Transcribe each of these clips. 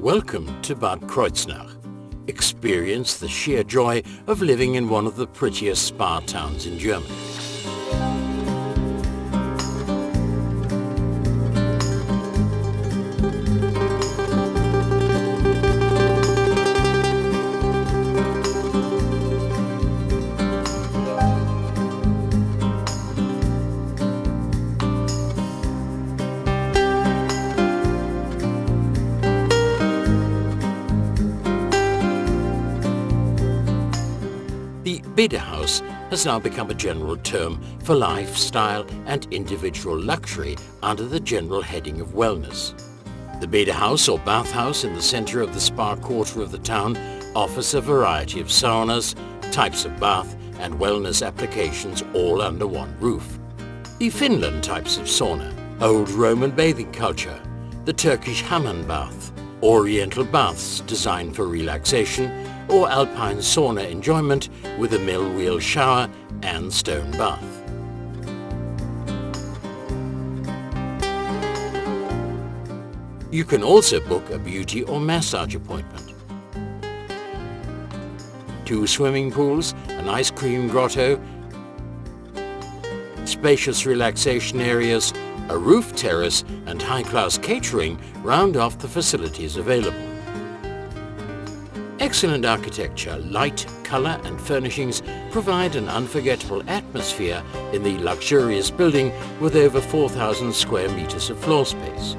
Welcome to Bad Kreuznach. Experience the sheer joy of living in one of the prettiest spa towns in Germany. The Badehaus has now become a general term for lifestyle and individual luxury under the general heading of wellness. The Badehaus or bathhouse in the center of the spa quarter of the town offers a variety of saunas, types of bath and wellness applications all under one roof. The Finland types of sauna, old Roman bathing culture, the Turkish Hammam bath, Oriental baths designed for relaxation, or alpine sauna enjoyment with a mill wheel shower and stone bath. You can also book a beauty or massage appointment. 2 swimming pools, an ice cream grotto, spacious relaxation areas, a roof terrace and high-class catering round off the facilities available. Excellent architecture, light, color and furnishings provide an unforgettable atmosphere in the luxurious building with over 4,000 square meters of floor space.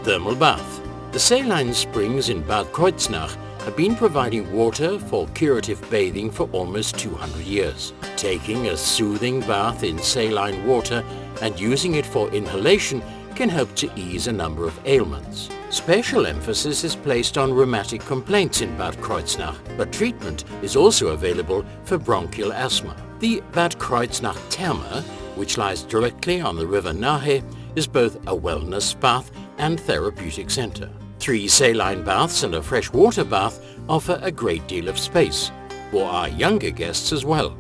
Thermal bath. The saline springs in Bad Kreuznach have been providing water for curative bathing for almost 200 years. Taking a soothing bath in saline water and using it for inhalation can help to ease a number of ailments. Special emphasis is placed on rheumatic complaints in Bad Kreuznach, but treatment is also available for bronchial asthma. The Bad Kreuznach Therme, which lies directly on the river Nahe, is both a wellness bath and therapeutic center. 3 saline baths and a freshwater bath offer a great deal of space, for our younger guests as well.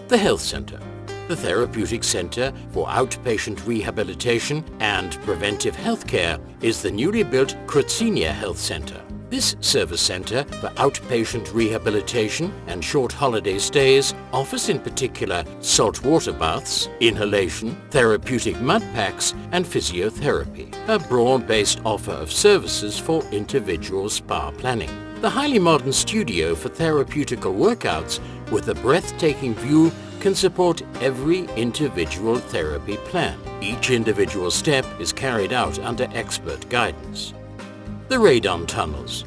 The Health Center. The Therapeutic Center for Outpatient Rehabilitation and Preventive Healthcare is the newly built Kreuznach Health Center. This service center for outpatient rehabilitation and short holiday stays offers in particular saltwater baths, inhalation, therapeutic mud packs and physiotherapy, a broad-based offer of services for individual spa planning. The highly modern studio for therapeutical workouts with a breathtaking view can support every individual therapy plan. Each individual step is carried out under expert guidance. The radon tunnels.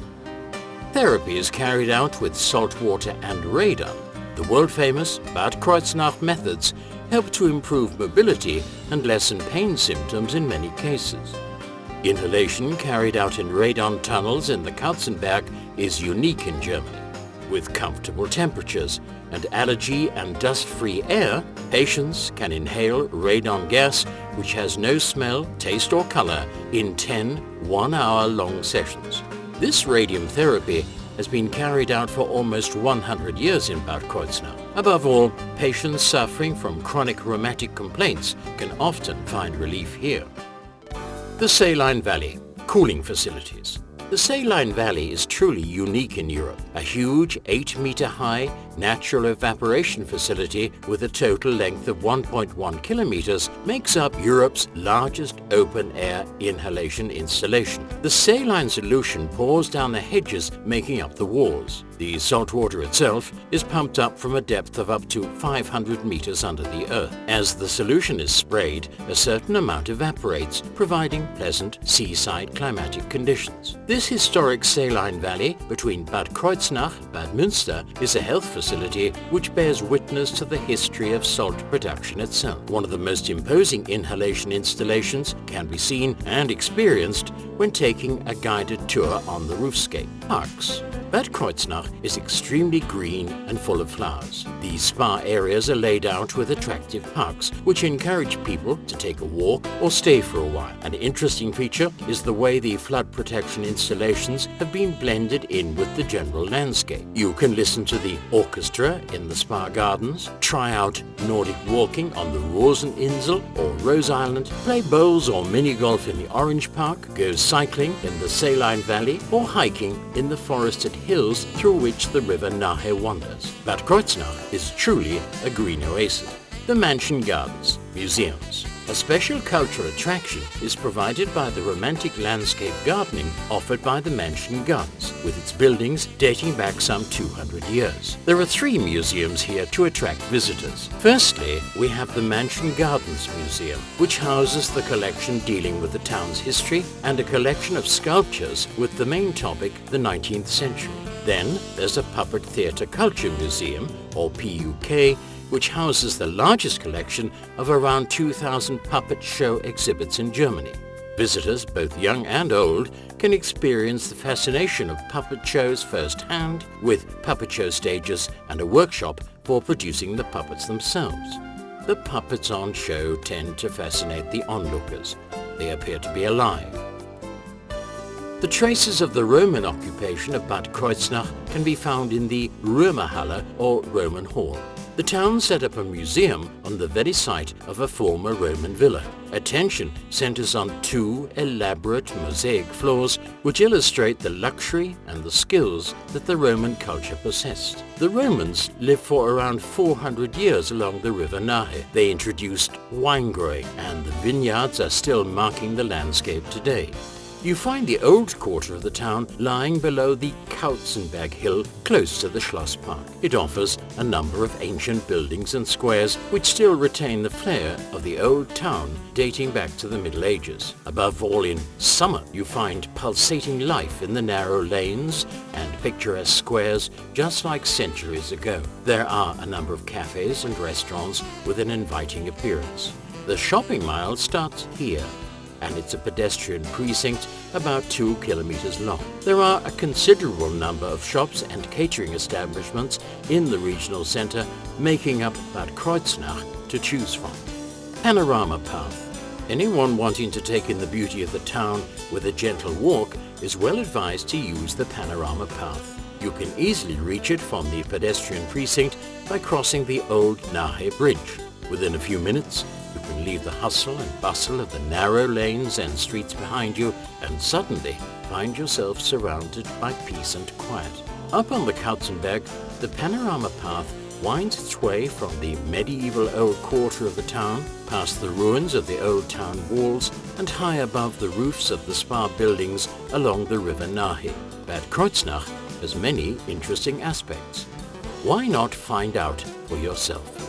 Therapy is carried out with salt water and radon. The world-famous Bad Kreuznach methods help to improve mobility and lessen pain symptoms in many cases. Inhalation carried out in radon tunnels in the Katzenberg is unique in Germany. With comfortable temperatures and allergy and dust-free air, patients can inhale radon gas which has no smell, taste or color in 10 one-hour-long sessions. This radium therapy has been carried out for almost 100 years in Bad Kreuznach. Above all, patients suffering from chronic rheumatic complaints can often find relief here. The Saline Valley. Cooling facilities. The Saline Valley is truly unique in Europe. A huge 8-meter-high natural evaporation facility with a total length of 1.1 kilometers makes up Europe's largest open-air inhalation installation. The saline solution pours down the hedges making up the walls. The salt water itself is pumped up from a depth of up to 500 meters under the earth. As the solution is sprayed, a certain amount evaporates, providing pleasant seaside climatic conditions. This historic saline valley between Bad Kreuznach and Bad Münster is a health facility which bears witness to the history of salt production itself. One of the most imposing inhalation installations can be seen and experienced when taking a guided tour on the roofscape. Parks. Bad Kreuznach is extremely green and full of flowers. These spa areas are laid out with attractive parks, which encourage people to take a walk or stay for a while. An interesting feature is the way the flood protection installations have been blended in with the general landscape. You can listen to the orchestra in the spa gardens, try out Nordic walking on the Roseninsel or Rose Island, play bowls or mini-golf in the Orange Park, go cycling in the Saline Valley, or hiking in the forested hills through which the river Nahe wanders. Bad Kreuznach is truly a green oasis. The Mansion Gardens, museums. A special cultural attraction is provided by the romantic landscape gardening offered by the Mansion Gardens, with its buildings dating back some 200 years. There are 3 museums here to attract visitors. Firstly, we have the Mansion Gardens Museum, which houses the collection dealing with the town's history and a collection of sculptures with the main topic the 19th century. Then there's a Puppet Theatre Culture Museum, or PUK, which houses the largest collection of around 2,000 puppet show exhibits in Germany. Visitors, both young and old, can experience the fascination of puppet shows firsthand, with puppet show stages and a workshop for producing the puppets themselves. The puppets on show tend to fascinate the onlookers. They appear to be alive. The traces of the Roman occupation of Bad Kreuznach can be found in the Römerhalle, or Roman Hall. The town set up a museum on the very site of a former Roman villa. Attention centers on 2 elaborate mosaic floors which illustrate the luxury and the skills that the Roman culture possessed. The Romans lived for around 400 years along the river Nahe. They introduced wine growing, and the vineyards are still marking the landscape today. You find the old quarter of the town lying below the Kautzenberg hill, close to the Schloss Park. It offers a number of ancient buildings and squares which still retain the flair of the old town dating back to the Middle Ages. Above all, in summer, you find pulsating life in the narrow lanes and picturesque squares just like centuries ago. There are a number of cafes and restaurants with an inviting appearance. The shopping mile starts here, and it's a pedestrian precinct about 2 kilometers long. There are a considerable number of shops and catering establishments in the regional center, making up Bad Kreuznach to choose from. Panorama Path. Anyone wanting to take in the beauty of the town with a gentle walk is well advised to use the Panorama Path. You can easily reach it from the pedestrian precinct by crossing the old Nahe Bridge. Within a few minutes, you can leave the hustle and bustle of the narrow lanes and streets behind you and suddenly find yourself surrounded by peace and quiet. Up on the Kautzenberg, the Panorama Path winds its way from the medieval old quarter of the town, past the ruins of the old town walls, and high above the roofs of the spa buildings along the river Nahe. Bad Kreuznach has many interesting aspects. Why not find out for yourself?